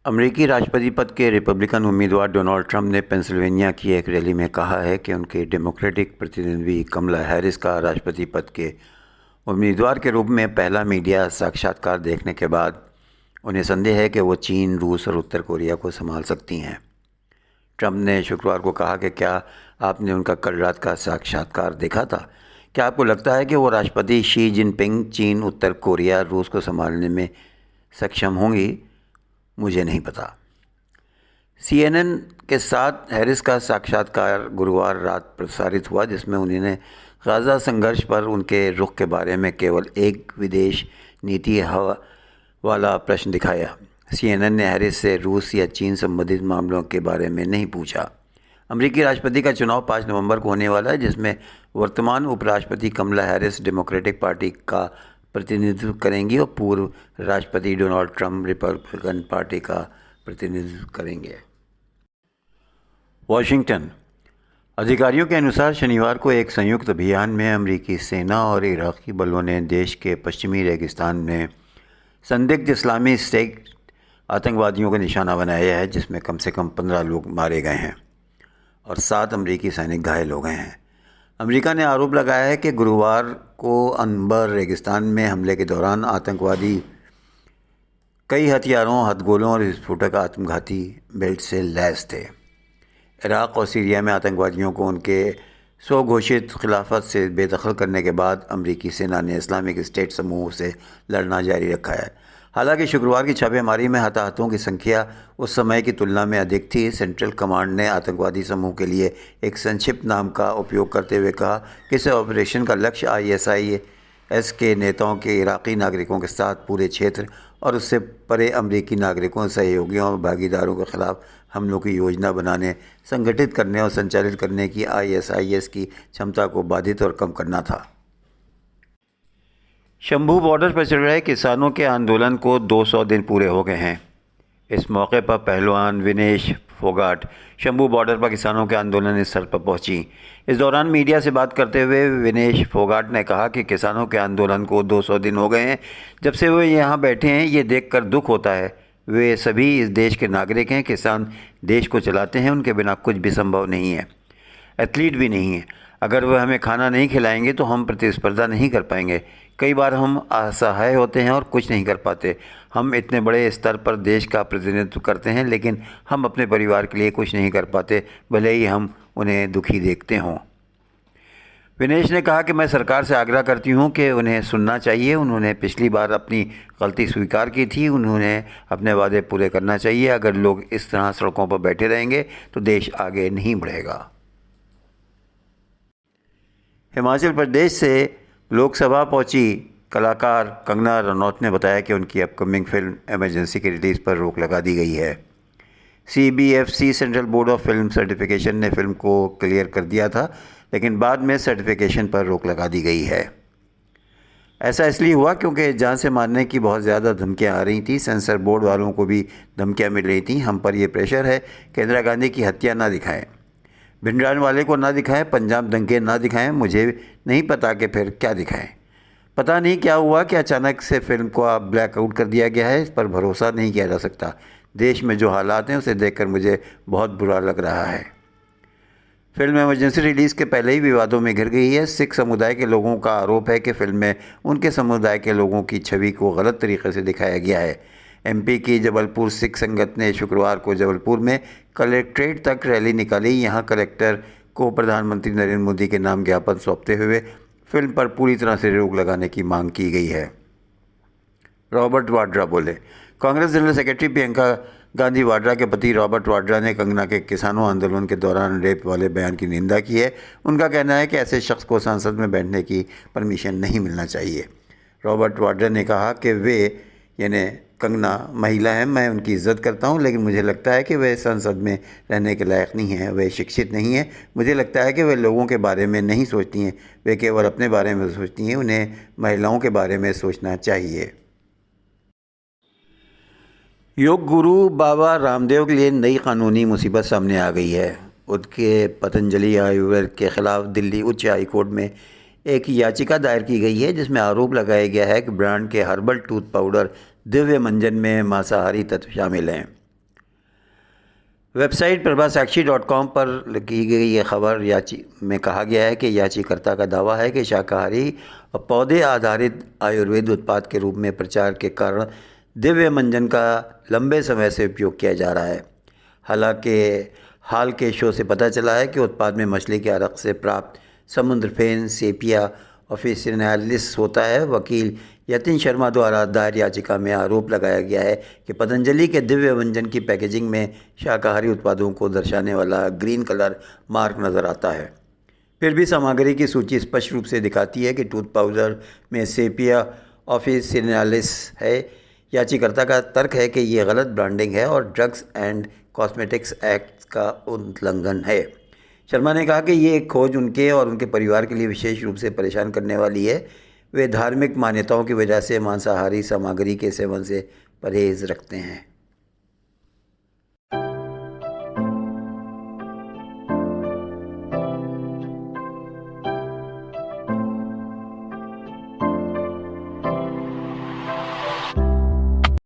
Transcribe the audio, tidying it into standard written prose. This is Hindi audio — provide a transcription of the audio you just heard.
अमेरिकी राष्ट्रपति पद के रिपब्लिकन उम्मीदवार डोनाल्ड ट्रंप ने पेंसिल्वेनिया की एक रैली में कहा है कि उनके डेमोक्रेटिक प्रतिद्वंदी कमला हैरिस का राष्ट्रपति पद के उम्मीदवार के रूप में पहला मीडिया साक्षात्कार देखने के बाद उन्हें संदेह है कि वो चीन, रूस और उत्तर कोरिया को संभाल सकती हैं। ट्रंप ने शुक्रवार को कहा कि क्या आपने उनका कल रात का साक्षात्कार देखा था? क्या आपको लगता है कि वो राष्ट्रपति शी जिनपिंग चीन, उत्तर कोरिया, रूस को संभालने में सक्षम होंगी? मुझे नहीं पता। CNN के साथ हैरिस का साक्षात्कार गुरुवार रात प्रसारित हुआ, जिसमें उन्होंने गाज़ा संघर्ष पर उनके रुख के बारे में केवल एक विदेश नीति वाला प्रश्न दिखाया। CNN ने हैरिस से रूस या चीन संबंधित मामलों के बारे में नहीं पूछा। अमेरिकी राष्ट्रपति का चुनाव 5 नवंबर को होने वाला है, जिसमें वर्तमान उपराष्ट्रपति कमला हैरिस डेमोक्रेटिक पार्टी का प्रतिनिधित्व करेंगी और पूर्व राष्ट्रपति डोनाल्ड ट्रंप रिपब्लिकन पार्टी का प्रतिनिधित्व करेंगे। वाशिंगटन। अधिकारियों के अनुसार शनिवार को एक संयुक्त अभियान में अमेरिकी सेना और इराकी बलों ने देश के पश्चिमी रेगिस्तान में संदिग्ध इस्लामी स्टेट आतंकवादियों का निशाना बनाया है, जिसमें कम से कम 15 लोग मारे गए हैं और 7 अमेरिकी सैनिक घायल हो गए हैं। अमेरिका ने आरोप लगाया है कि गुरुवार को अनबर रेगिस्तान में हमले के दौरान आतंकवादी कई हथियारों, हथगोलों और विस्फोटक आत्मघाती बेल्ट से लैस थे। इराक और सीरिया में आतंकवादियों को उनके स्वघोषित खिलाफत से बेदखल करने के बाद अमेरिकी सेना ने इस्लामिक स्टेट समूह से लड़ना जारी रखा है। हालांकि शुक्रवार की छापेमारी में हताहतों की संख्या उस समय की तुलना में अधिक थी। सेंट्रल कमांड ने आतंकवादी समूह के लिए एक संक्षिप्त नाम का उपयोग करते हुए कहा कि इस ऑपरेशन का लक्ष्य ISIS के नेताओं के इराकी नागरिकों के साथ पूरे क्षेत्र और उससे परे अमेरिकी नागरिकों, सहयोगियों और भागीदारों के खिलाफ हमलों की योजना बनाने, संगठित करने और संचालित करने की ISIS की क्षमता को बाधित और कम करना था। शंभू बॉर्डर पर चल रहे किसानों के आंदोलन को 200 दिन पूरे हो गए हैं। इस मौके पर पहलवान विनेश फोगाट शंभू बॉर्डर पर किसानों के आंदोलन स्थल पर पहुंची। इस दौरान मीडिया से बात करते हुए विनेश फोगाट ने कहा कि किसानों के आंदोलन को 200 दिन हो गए हैं जब से वे यहाँ बैठे हैं। ये देखकर दुख होता है। वे सभी इस देश के नागरिक हैं। किसान देश को चलाते हैं, उनके बिना कुछ भी संभव नहीं है। एथलीट भी नहीं है। अगर वह हमें खाना नहीं खिलाएंगे तो हम प्रतिस्पर्धा नहीं कर पाएंगे। कई बार हम असहाय होते हैं और कुछ नहीं कर पाते। हम इतने बड़े स्तर पर देश का प्रतिनिधित्व करते हैं, लेकिन हम अपने परिवार के लिए कुछ नहीं कर पाते, भले ही हम उन्हें दुखी देखते हों। विनेश ने कहा कि मैं सरकार से आग्रह करती हूं कि उन्हें सुनना चाहिए। उन्होंने पिछली बार अपनी गलती स्वीकार की थी। उन्होंने अपने वादे पूरे करना चाहिए। अगर लोग इस तरह सड़कों पर बैठे रहेंगे तो देश आगे नहीं बढ़ेगा। हिमाचल प्रदेश से लोकसभा पहुंची कलाकार कंगना रनौत ने बताया कि उनकी अपकमिंग फिल्म इमरजेंसी की रिलीज़ पर रोक लगा दी गई है। CBFC central board of film certification ने फिल्म को क्लियर कर दिया था, लेकिन बाद में सर्टिफिकेशन पर रोक लगा दी गई है। ऐसा इसलिए हुआ क्योंकि जान से मारने की बहुत ज़्यादा धमकियां आ रही थी। सेंसर बोर्ड वालों को भी धमकियां मिल रही थी। हम पर यह प्रेशर है कि इंदिरा गांधी की हत्या ना दिखाएं, भिंडरान वाले को ना दिखाएं, पंजाब दंगे ना दिखाएं। मुझे नहीं पता कि फिर क्या दिखाएं। पता नहीं क्या हुआ कि अचानक से फिल्म को अब ब्लैकआउट कर दिया गया है। इस पर भरोसा नहीं किया जा सकता। देश में जो हालात हैं उसे देखकर मुझे बहुत बुरा लग रहा है। फिल्म इमरजेंसी रिलीज़ के पहले ही विवादों में घिर गई है। सिख समुदाय के लोगों का आरोप है कि फिल्म में उनके समुदाय के लोगों की छवि को गलत तरीके से दिखाया गया है। MP की जबलपुर सिख संगत ने शुक्रवार को जबलपुर में कलेक्ट्रेट तक रैली निकाली। यहाँ कलेक्टर को प्रधानमंत्री नरेंद्र मोदी के नाम ज्ञापन सौंपते हुए फिल्म पर पूरी तरह से रोक लगाने की मांग की गई है। रॉबर्ट वाड्रा बोले। कांग्रेस जनरल सेक्रेटरी प्रियंका गांधी वाड्रा के पति रॉबर्ट वाड्रा ने कंगना के किसानों आंदोलन के दौरान रेप वाले बयान की निंदा की है। उनका कहना है कि ऐसे शख्स को संसद में बैठने की परमिशन नहीं मिलना चाहिए। रॉबर्ट वाड्रा ने कहा कि वे यानी कंगना महिला है, मैं उनकी इज़्ज़त करता हूं, लेकिन मुझे लगता है कि वे संसद में रहने के लायक नहीं हैं। वे शिक्षित नहीं हैं। मुझे लगता है कि वे लोगों के बारे में नहीं सोचती हैं, वे केवल अपने बारे में सोचती हैं। उन्हें महिलाओं के बारे में सोचना चाहिए। योग गुरु बाबा रामदेव के लिए नई कानूनी मुसीबत सामने आ गई है। उनके पतंजलि आयुर्वेद के खिलाफ दिल्ली उच्च हाई कोर्ट में एक याचिका दायर की गई है, जिसमें आरोप लगाया गया है कि ब्रांड के हर्बल टूथ पाउडर दिव्य मंजन में मांसाहारी तत्व शामिल हैं। वेबसाइट प्रभासाक्षी.com पर की गई ये खबर में कहा गया है कि याचिकाकर्ता का दावा है कि शाकाहारी और पौधे आधारित आयुर्वेद उत्पाद के रूप में प्रचार के कारण दिव्य मंजन का लंबे समय से उपयोग किया जा रहा है। हालांकि हाल के शो से पता चला है कि उत्पाद में मछली के अरक से प्राप्त समुद्र फेन सेपिया ऑफिसिनालिस होता है। वकील यतिन शर्मा द्वारा दायर याचिका में आरोप लगाया गया है कि पतंजलि के दिव्य व्यंजन की पैकेजिंग में शाकाहारी उत्पादों को दर्शाने वाला ग्रीन कलर मार्क नज़र आता है। फिर भी सामग्री की सूची स्पष्ट रूप से दिखाती है कि टूथ पाउडर में सेपिया ऑफिसिनालिस है। याचिकाकर्ता का तर्क है कि ये गलत ब्रांडिंग है और ड्रग्स एंड कॉस्मेटिक्स एक्ट का उल्लंघन है। शर्मा ने कहा कि ये खोज उनके और उनके परिवार के लिए विशेष रूप से परेशान करने वाली है। वे धार्मिक मान्यताओं की वजह से मांसाहारी सामग्री के सेवन से परहेज़ रखते हैं।